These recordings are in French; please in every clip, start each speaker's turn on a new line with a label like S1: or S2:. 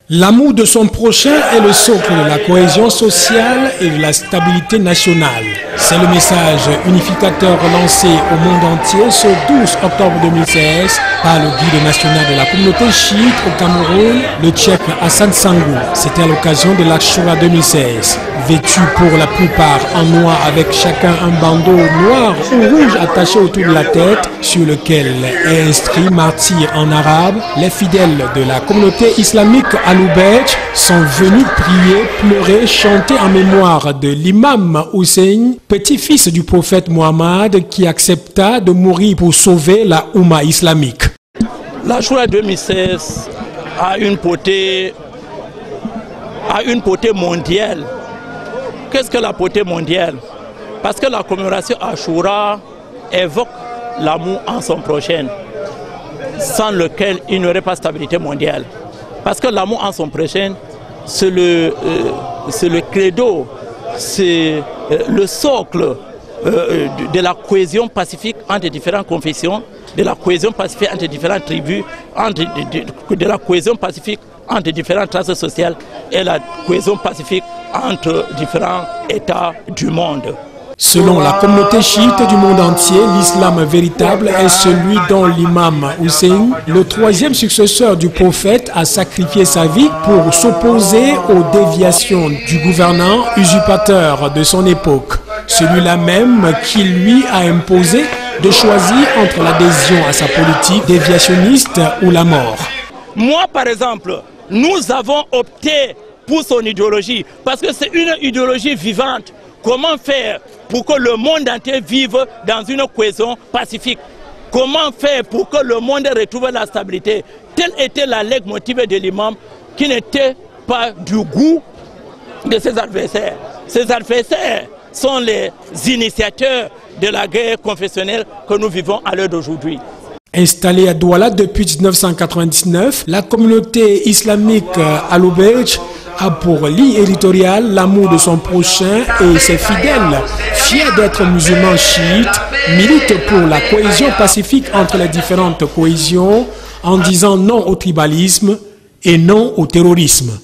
S1: L'amour de son prochain est le socle de la cohésion sociale et de la stabilité nationale. C'est le message unificateur lancé au monde entier ce 12 octobre 2016 par le guide national de la communauté chiite au Cameroun, le Tchèque Hassan Sangou. C'était à l'occasion de l'Ashura 2016. Vêtu pour la plupart en noir avec chacun un bandeau noir ou rouge attaché autour de la tête sur lequel est inscrit martyr en arabe, les fidèles de la communauté islamique à Loubetch sont venus prier, pleurer, chanter en mémoire de l'imam Hussein, petit-fils du prophète Mohammed qui accepta de mourir pour sauver la Oumma islamique.
S2: L'Ashura 2016 a une portée mondiale. Qu'est-ce que la portée mondiale? Parce que la commémoration Ashura évoque l'amour en son prochain, sans lequel il n'y aurait pas de stabilité mondiale. Parce que l'amour en son prochain, c'est le credo, c'est le socle de la cohésion pacifique entre différentes confessions, de la cohésion pacifique entre différentes tribus, de la cohésion pacifique entre différentes classes sociales et la cohésion pacifique entre différents États du monde.
S1: Selon la communauté chiite du monde entier, l'islam véritable est celui dont l'imam Hussein, le troisième successeur du prophète, a sacrifié sa vie pour s'opposer aux déviations du gouvernant usurpateur de son époque. Celui-là même qui lui a imposé de choisir entre l'adhésion à sa politique déviationniste ou la mort.
S2: Moi, par exemple, nous avons opté pour son idéologie parce que c'est une idéologie vivante. Comment faire pour que le monde entier vive dans une cohésion pacifique? Comment faire pour que le monde retrouve la stabilité? Telle était la leitmotiv de l'imam qui n'était pas du goût de ses adversaires. Ses adversaires sont les initiateurs de la guerre confessionnelle que nous vivons à l'heure d'aujourd'hui.
S1: Installée à Douala depuis 1999, la communauté islamique à Loubetch a pour ligne éditoriale l'amour de son prochain et ses fidèles, fiers d'être musulmans chiites, militent pour la cohésion pacifique entre les différentes cohésions en disant non au tribalisme et non au terrorisme.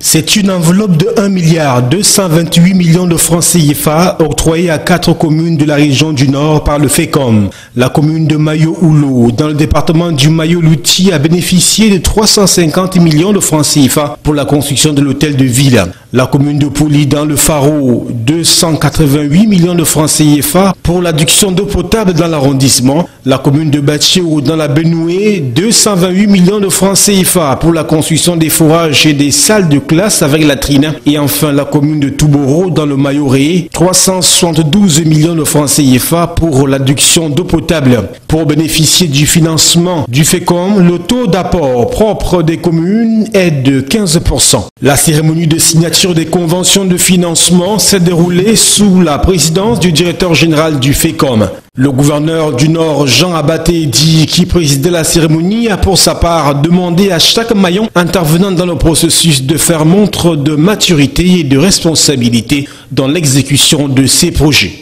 S3: C'est une enveloppe de 1,228 milliard de francs CFA octroyée à 4 communes de la région du Nord par le FECOM. La commune de Mayo-Oulo, dans le département du Mayo-Louti, a bénéficié de 350 millions de francs CFA pour la construction de l'hôtel de ville. La commune de Pouli, dans le Faro, 288 millions de francs CFA pour l'adduction d'eau potable dans l'arrondissement. La commune de Batcheo, dans la Benoué, 228 millions de francs CFA pour la construction des forages et des salles de classe avec latrine. Et enfin, la commune de Touboro, dans le Mayoré, 372 millions de francs CFA pour l'adduction d'eau potable. Pour bénéficier du financement du FECOM, le taux d'apport propre des communes est de 15%. La cérémonie de signature des conventions de financement s'est déroulée sous la présidence du directeur général du FECOM. Le gouverneur du Nord, Jean Abaté, qui présidait la cérémonie, a pour sa part demandé à chaque maillon intervenant dans le processus de faire montre de maturité et de responsabilité dans l'exécution de ces projets.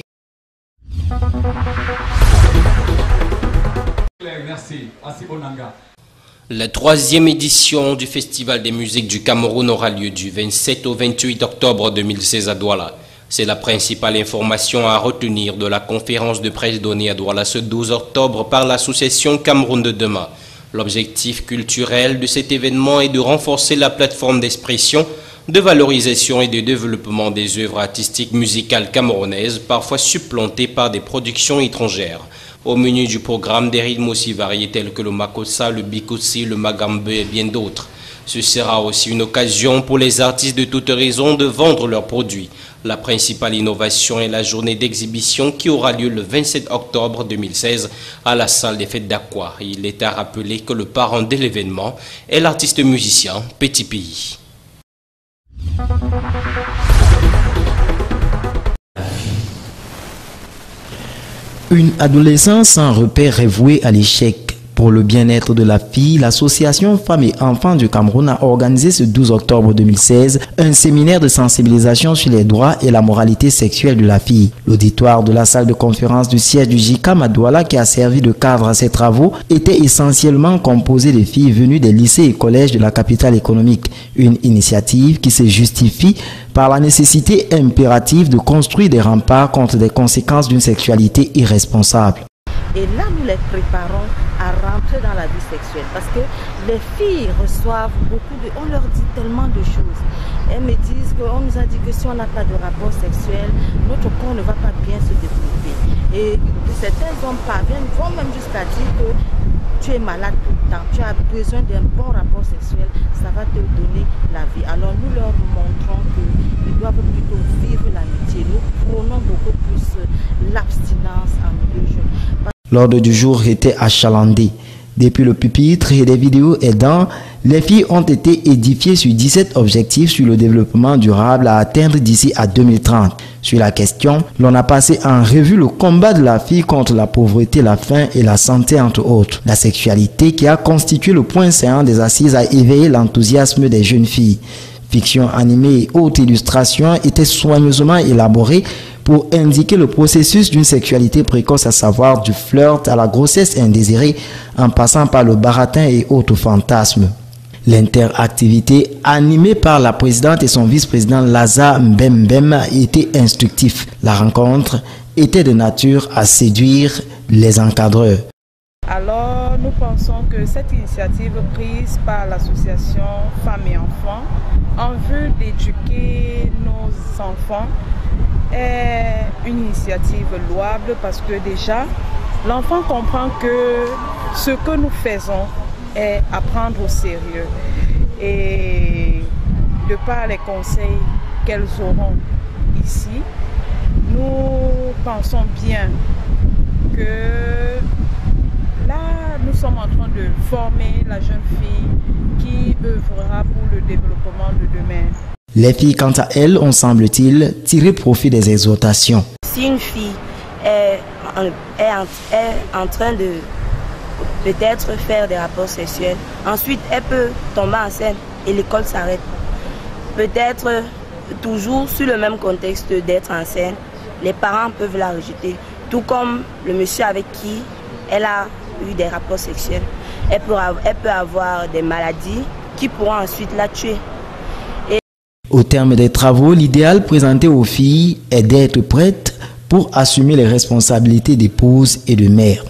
S4: La troisième édition du Festival des musiques du Cameroun aura lieu du 27 au 28 octobre 2016 à Douala. C'est la principale information à retenir de la conférence de presse donnée à Douala ce 12 octobre par l'association Cameroun de demain. L'objectif culturel de cet événement est de renforcer la plateforme d'expression, de valorisation et de développement des œuvres artistiques musicales camerounaises, parfois supplantées par des productions étrangères. Au menu du programme, des rythmes aussi variés tels que le makossa, le bikotsi, le magambe et bien d'autres. Ce sera aussi une occasion pour les artistes de toute raison de vendre leurs produits. La principale innovation est la journée d'exhibition qui aura lieu le 27 octobre 2016 à la salle des fêtes d'Aqua. Il est à rappeler que le parrain de l'événement est l'artiste musicien Petit Pays.
S5: Une adolescence sans repère est vouée à l'échec. Pour le bien-être de la fille, l'association Femmes et Enfants du Cameroun a organisé ce 12 octobre 2016 un séminaire de sensibilisation sur les droits et la moralité sexuelle de la fille. L'auditoire de la salle de conférence du siège du JICAM à Douala, qui a servi de cadre à ces travaux, était essentiellement composé de filles venues des lycées et collèges de la capitale économique. Une initiative qui se justifie par la nécessité impérative de construire des remparts contre les conséquences d'une sexualité irresponsable.
S6: Et là, nous les préparons à rentrer dans la vie sexuelle parce que les filles reçoivent on leur dit tellement de choses. Elles me disent qu'on nous a dit que si on n'a pas de rapport sexuel, notre corps ne va pas bien se développer. Et certains hommes vont même jusqu'à dire que tu es malade tout le temps, tu as besoin d'un bon rapport sexuel, ça va te donner la vie. Alors nous leur montrons qu'ils doivent plutôt vivre l'amitié. Nous prenons beaucoup plus l'abstinence en milieu jeune.
S5: L'ordre du jour était achalandé. Depuis le pupitre et des vidéos aidant, les filles ont été édifiées sur 17 objectifs sur le développement durable à atteindre d'ici à 2030. Sur la question, l'on a passé en revue le combat de la fille contre la pauvreté, la faim et la santé entre autres. La sexualité qui a constitué le point saillant des assises a éveillé l'enthousiasme des jeunes filles. Fiction animée et haute illustration étaient soigneusement élaborées pour indiquer le processus d'une sexualité précoce, à savoir du flirt à la grossesse indésirée, en passant par le baratin et autres fantasmes. L'interactivité animée par la présidente et son vice-président Laza Mbembem était instructif. La rencontre était de nature à séduire les encadreurs.
S7: Alors, nous pensons que cette initiative prise par l'association Femmes et Enfants en vue d'éduquer nos enfants est une initiative louable parce que déjà, l'enfant comprend que ce que nous faisons est à prendre au sérieux. Et de par les conseils qu'elles auront ici, nous pensons bien que là, nous sommes en train de former la jeune fille qui œuvrera pour le développement de demain.
S5: Les filles, quant à elles, ont, semble-t-il, tiré profit des exhortations.
S8: Si une fille est en train de peut-être faire des rapports sexuels, ensuite elle peut tomber enceinte et l'école s'arrête. Peut-être toujours sur le même contexte d'être enceinte, les parents peuvent la rejeter. Tout comme le monsieur avec qui elle a eu des rapports sexuels. Elle peut avoir des maladies qui pourront ensuite la tuer.
S5: Au terme des travaux, l'idéal présenté aux filles est d'être prêtes pour assumer les responsabilités d'épouse et de mère.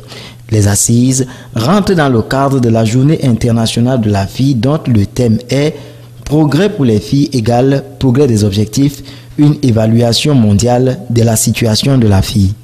S5: Les assises rentrent dans le cadre de la Journée internationale de la fille dont le thème est « Progrès pour les filles égale progrès des objectifs, une évaluation mondiale de la situation de la fille ».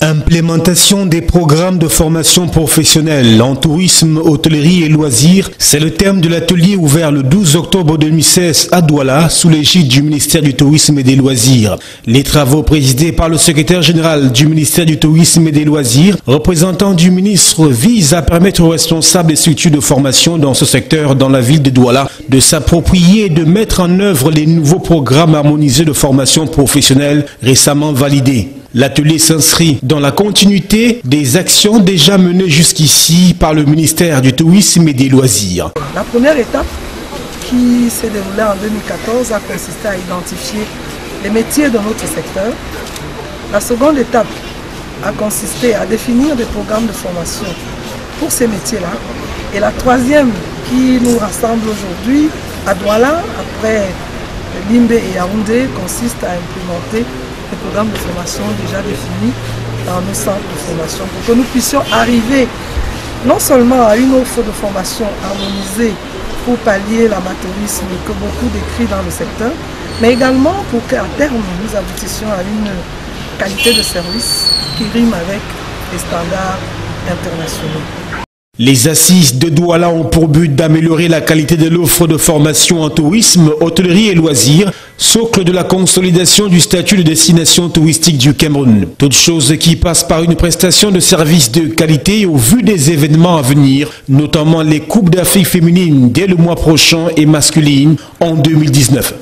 S3: Implémentation des programmes de formation professionnelle en tourisme, hôtellerie et loisirs, c'est le thème de l'atelier ouvert le 12 octobre 2016 à Douala sous l'égide du ministère du Tourisme et des Loisirs. Les travaux présidés par le secrétaire général du ministère du Tourisme et des Loisirs, représentant du ministre, visent à permettre aux responsables des structures de formation dans ce secteur dans la ville de Douala de s'approprier et de mettre en œuvre les nouveaux programmes harmonisés de formation professionnelle récemment validés. L'atelier s'inscrit dans la continuité des actions déjà menées jusqu'ici par le ministère du Tourisme et des Loisirs.
S9: La première étape qui s'est déroulée en 2014 a consisté à identifier les métiers de notre secteur. La seconde étape a consisté à définir des programmes de formation pour ces métiers-là. Et la troisième qui nous rassemble aujourd'hui à Douala, après Limbe et Yaoundé, consiste à implémenter des programmes de formation déjà définis dans nos centres de formation pour que nous puissions arriver non seulement à une offre de formation harmonisée pour pallier l'amateurisme que beaucoup décrivent dans le secteur, mais également pour qu'à terme nous aboutissions à une qualité de service qui rime avec les standards internationaux.
S3: Les assises de Douala ont pour but d'améliorer la qualité de l'offre de formation en tourisme, hôtellerie et loisirs, socle de la consolidation du statut de destination touristique du Cameroun. Toute chose qui passe par une prestation de services de qualité au vu des événements à venir, notamment les Coupes d'Afrique féminines dès le mois prochain et masculines en 2019.